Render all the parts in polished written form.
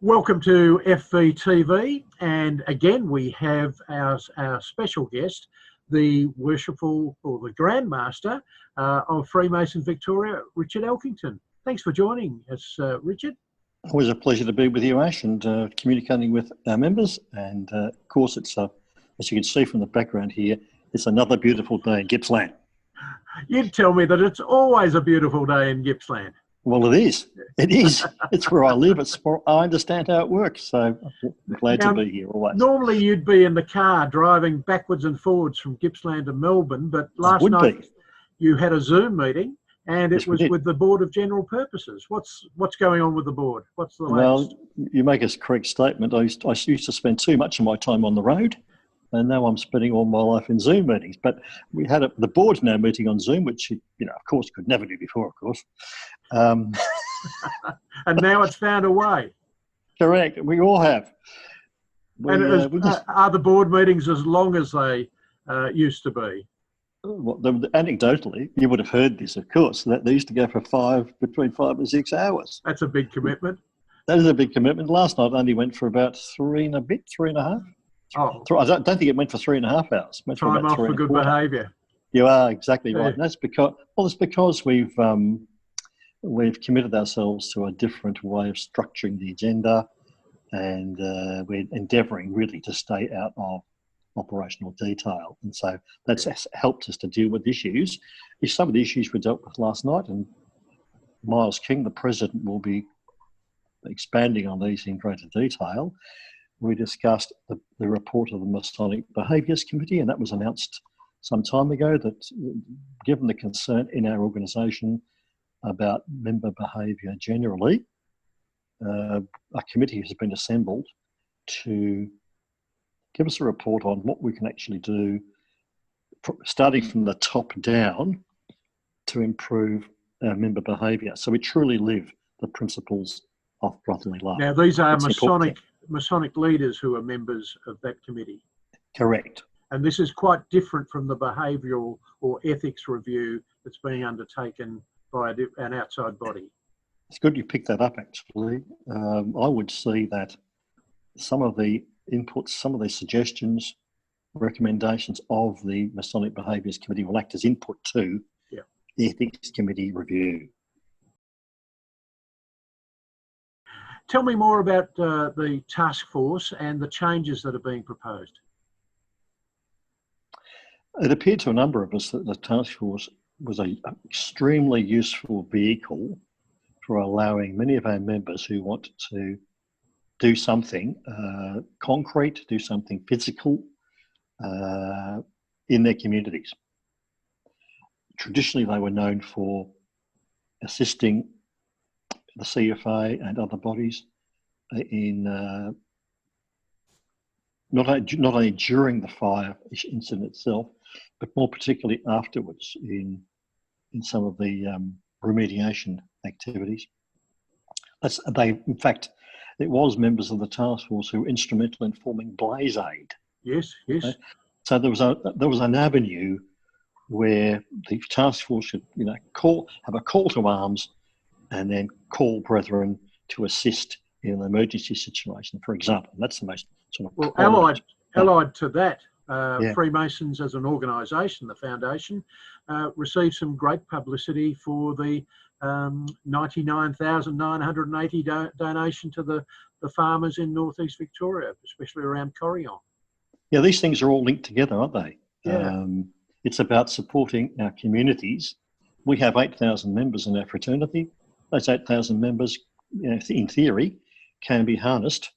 Welcome to FVTV, and again we have our special guest, the Worshipful, or the Grand Master of Freemasons Victoria, Richard Elkington. Thanks for joining us, Richard. Always a pleasure to be with you, Ash, and communicating with our members. And of course, it's as you can see from the background here, it's another beautiful day in Gippsland. You'd tell me that it's always a beautiful day in Gippsland. Well, it is. It is. It's where I live. I understand how it works. So I'm glad to be here always. Normally you'd be in the car driving backwards and forwards from Gippsland to Melbourne, but last night you had a Zoom meeting, and it was with the Board of General Purposes. What's going on with the board? What's the latest? Well, you make a correct statement. I used to spend too much of my time on the road, and now I'm spending all my life in Zoom meetings. But we had the board's now meeting on Zoom, which of course, could never do before, of course. And now it's found a way. Correct. We all have. Are the board meetings as long as they used to be? Well, anecdotally, you would have heard this, of course, that they used to go for between 5 and 6 hours. That's a big commitment. That is a big commitment. Last night only went for about 3.5. Oh, I don't think it went for 3.5 hours. Time off for good behaviour. You are exactly right. And that's because we've committed ourselves to a different way of structuring the agenda, and we're endeavouring really to stay out of operational detail. And so that's helped us to deal with issues. Some of the issues we dealt with last night, and Miles King, the President, will be expanding on these in greater detail. We discussed the report of the Masonic Behaviours Committee, and that was announced some time ago that given the concern in our organisation about member behaviour generally, a committee has been assembled to give us a report on what we can actually do, starting from the top down, to improve our member behaviour. So we truly live the principles of brotherly love. Now, these are Masonic leaders who are members of that committee. Correct. And this is quite different from the behavioural or ethics review that's being undertaken by an outside body. It's good you picked that up, actually. I would see that some of the inputs, some of the suggestions, recommendations of the Masonic Behaviours Committee will act as input to the Ethics Committee review. Tell me more about the task force and the changes that are being proposed. It appeared to a number of us that the task force was an extremely useful vehicle for allowing many of our members who want to do something concrete, do something physical in their communities. Traditionally, they were known for assisting the CFA and other bodies in not only during the fire incident itself, but more particularly afterwards in some of the remediation activities. In fact, it was members of the task force who were instrumental in forming Blaze Aid. Yes, yes. Okay? So there was an avenue where the task force should, have a call to arms, and then call brethren to assist in an emergency situation, for example. And that's the most sort of allied to that. Freemasons as an organisation, the foundation, received some great publicity for the 99,980 donation to the farmers in northeast Victoria, especially around Corryong. Yeah, these things are all linked together, aren't they? Yeah. It's about supporting our communities. We have 8,000 members in our fraternity. Those 8,000 members, in theory, can be harnessed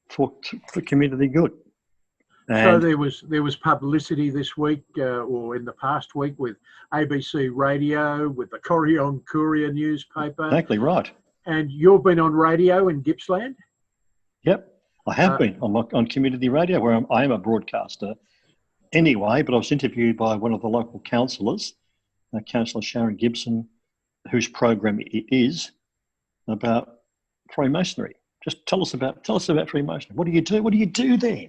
for community good. And so there was publicity this week or in the past week with ABC Radio, with the Corryong Courier newspaper. Exactly right. And you've been on radio in Gippsland? Yep, I have been on community radio, where I am a broadcaster anyway, but I was interviewed by one of the local councillors, Councillor Sharon Gibson, whose program it is about Freemasonry. Just tell us about Freemasonry. What do you do? What do you do there?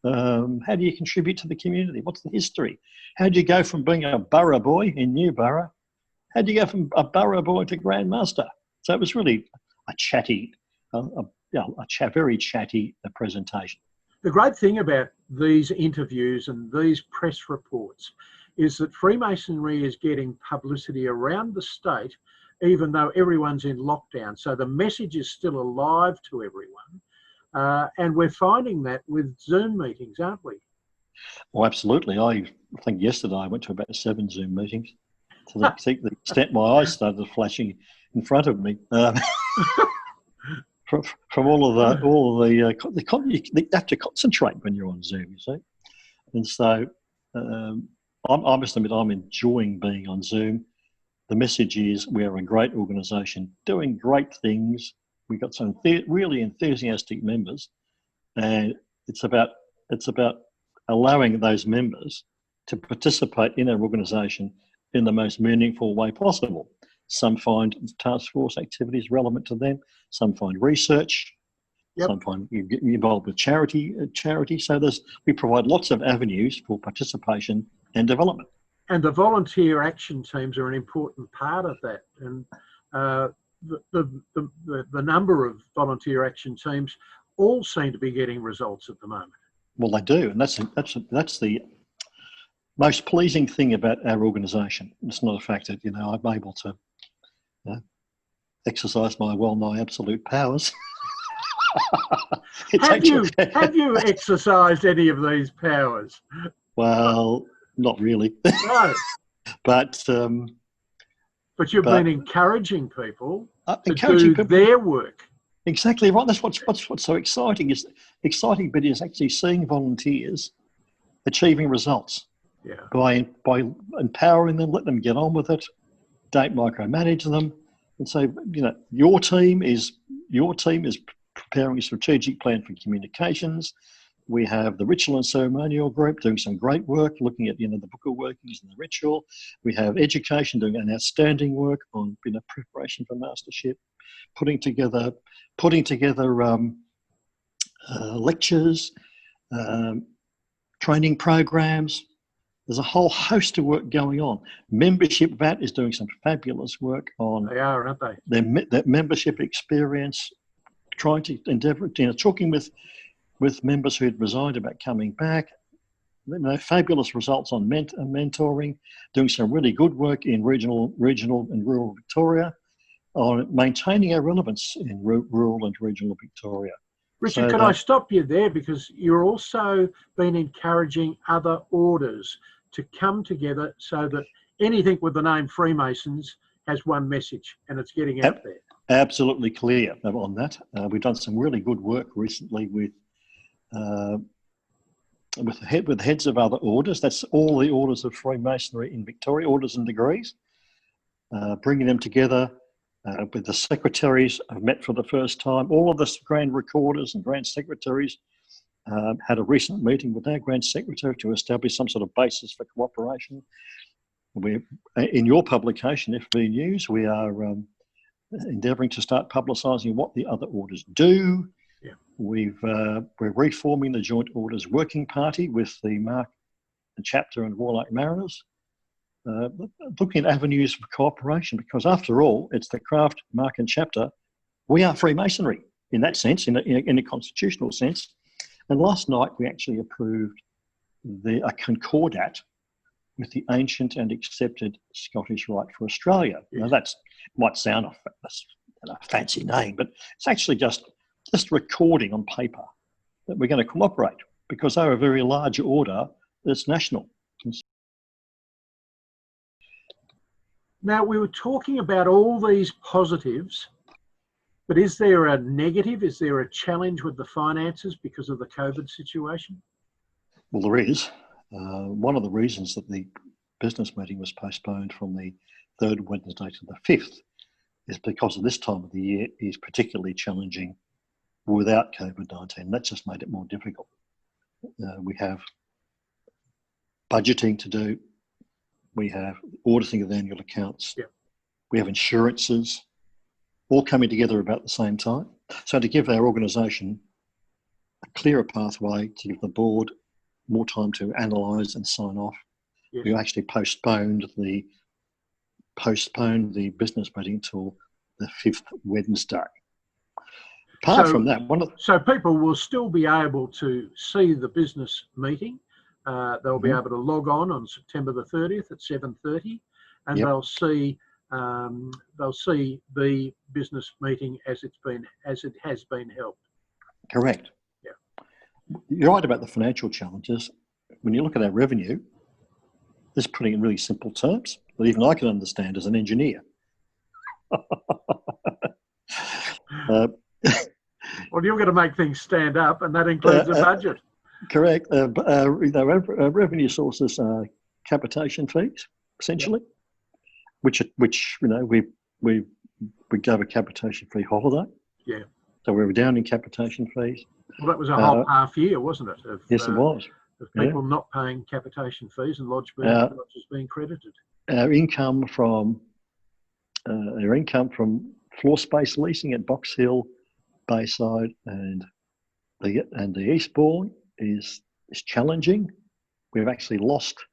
How do you contribute to the community? What's the history? How do you go from being a borough boy in Newborough? How do you go from a borough boy to Grand Master? So it was really a chatty, a very chatty presentation. The great thing about these interviews and these press reports is that Freemasonry is getting publicity around the state, even though everyone's in lockdown. So the message is still alive to everyone. And we're finding that with Zoom meetings, aren't we? Well, absolutely. I think yesterday I went to about 7 Zoom meetings to the extent my eyes started flashing in front of me. From all of the you have to concentrate when you're on Zoom, you see. And so I must admit I'm enjoying being on Zoom. The message is we're a great organisation doing great things. We've got some really enthusiastic members, and it's about allowing those members to participate in our organisation in the most meaningful way possible. Some find task force activities relevant to them. Some find research. Yep. Some find you get involved with charity. So we provide lots of avenues for participation and development. And the volunteer action teams are an important part of that. And the number of volunteer action teams all seem to be getting results at the moment. Well, they do, and that's the most pleasing thing about our organisation. It's not a fact that I'm able to exercise my well-nigh absolute powers. Have you exercised any of these powers? Well, not really. No. But you've been encouraging people to do their work. Exactly right. That's what's so exciting. Is exciting bit is actually seeing volunteers achieving results. Yeah. By empowering them, let them get on with it. Don't micromanage them, and so your team is preparing a strategic plan for communications. We have the ritual and ceremonial group doing some great work, looking at the book of workings and the ritual. We have education doing an outstanding work on preparation for mastership, putting together lectures, training programs. There's a whole host of work going on. Membership VAT is doing some fabulous work on. They are, aren't they? Their membership experience, trying to endeavour, talking with members who had resigned about coming back. Fabulous results on mentoring, doing some really good work in regional and rural Victoria, on maintaining our relevance in rural and regional Victoria. Richard, could I stop you there, because you're also been encouraging other orders to come together so that anything with the name Freemasons has one message and it's getting out there. Absolutely clear on that. We've done some really good work recently with the heads of other orders. That's all the orders of Freemasonry in Victoria, orders and degrees, bringing them together. With the secretaries, I've met for the first time. All of the grand recorders and grand secretaries had a recent meeting with our grand secretary to establish some sort of basis for cooperation. In your publication, FB News, we are endeavouring to start publicising what the other orders do. Yeah. We're reforming the Joint Orders Working Party with the Mark Chapter and Warlock Mariners. Looking at avenues for cooperation, because after all, it's the craft, mark and chapter. We are Freemasonry in that sense, in a constitutional sense. And last night we actually approved a concordat with the ancient and accepted Scottish Rite for Australia. Yes. Now that might sound a fancy name, but it's actually just recording on paper that we're going to cooperate, because they're a very large order that's national. Now, we were talking about all these positives, but is there a negative? Is there a challenge with the finances because of the COVID situation? Well, there is. One of the reasons that the business meeting was postponed from the third Wednesday to the 5th is because of this time of the year is particularly challenging without COVID-19. That just made it more difficult. We have budgeting to do. We have auditing of the annual accounts. Yep. We have insurances, all coming together about the same time. So to give our organisation a clearer pathway, to give the board more time to analyse and sign off, yes, we actually postponed the business meeting till the 5th Wednesday. Apart from that, so people will still be able to see the business meeting. They'll be able to log on September the 30th at 7:30, and they'll see the business meeting as it has been held. Correct. Yeah. You're right about the financial challenges. When you look at our revenue, this is putting it in really simple terms that even I can understand as an engineer. Well, you're going to make things stand up, and that includes the budget. Correct. Our revenue sources are capitation fees, essentially, which we gave a capitation fee holiday. Yeah. So we were down in capitation fees. Well, that was a whole half year, wasn't it? Yes, it was. Of people not paying capitation fees and lodges being credited. Our income from floor space leasing at Box Hill, Bayside, and the Eastbourne is challenging. We've actually lost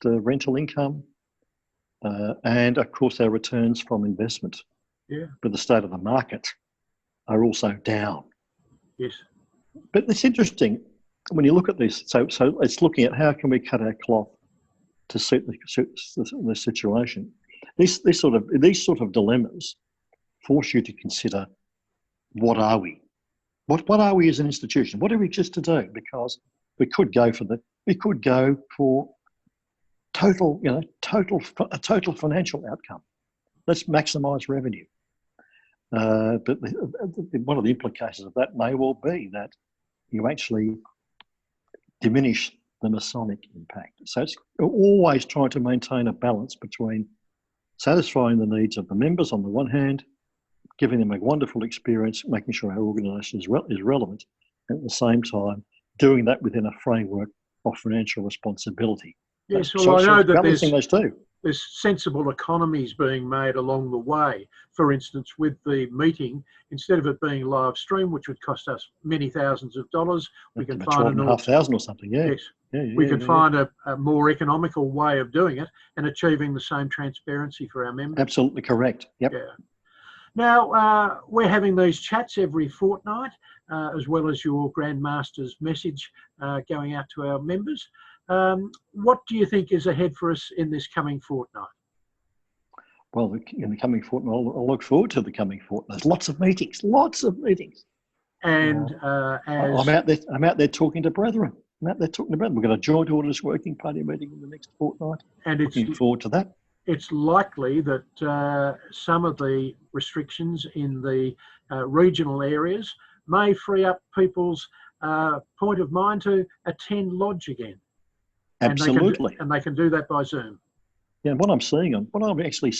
rental income, and of course our returns from investment. Yeah. But the state of the market are also down. Yes. But it's interesting when you look at this. So it's looking at how can we cut our cloth to suit the situation. These sort of dilemmas force you to consider, what are we? What are we as an institution? What do we exist to do? Because we could go for total financial outcome. Let's maximise revenue. But one of the implications of that may well be that you actually diminish the Masonic impact. So it's always trying to maintain a balance between satisfying the needs of the members on the one hand, giving them a wonderful experience, making sure our organisation is relevant, and at the same time doing that within a framework of financial responsibility. Yes, well, I know that balancing those two. There's sensible economies being made along the way. For instance, with the meeting, instead of it being live stream, which would cost us many thousands of dollars, we can find $12,500 or something. Yeah. Yes. We can find a more economical way of doing it and achieving the same transparency for our members. Absolutely correct. Yep. Yeah. Now, we're having these chats every fortnight, as well as your Grand Master's message going out to our members. What do you think is ahead for us in this coming fortnight? Well, in the coming fortnight, I'll look forward to the coming fortnight. There's lots of meetings. And I'm out there talking to brethren. We've got a joint orders working party meeting in the next fortnight. And looking forward to that. It's likely that some of the restrictions in the regional areas may free up people's point of mind to attend lodge again. Absolutely. And they can do that by Zoom. Yeah, what I'm actually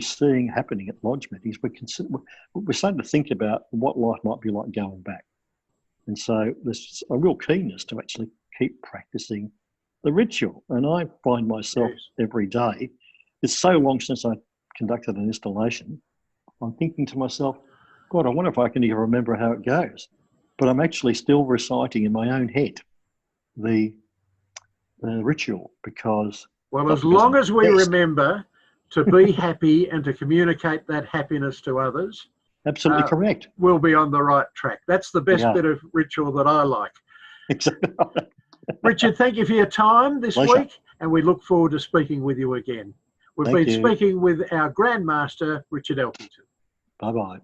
seeing happening at lodge meetings, we're starting to think about what life might be like going back. And so there's a real keenness to actually keep practicing the ritual. And I find myself every day, it's so long since I conducted an installation, I'm thinking to myself, God, I wonder if I can even remember how it goes. But I'm actually still reciting in my own head the ritual because... Well, as long as we remember to be happy and to communicate that happiness to others... Absolutely correct. We'll be on the right track. That's the best bit of ritual that I like. Exactly. Richard, thank you for your time this week, and we look forward to speaking with you again. We've been speaking with our Grand Master, Richard Elkington. Bye-bye.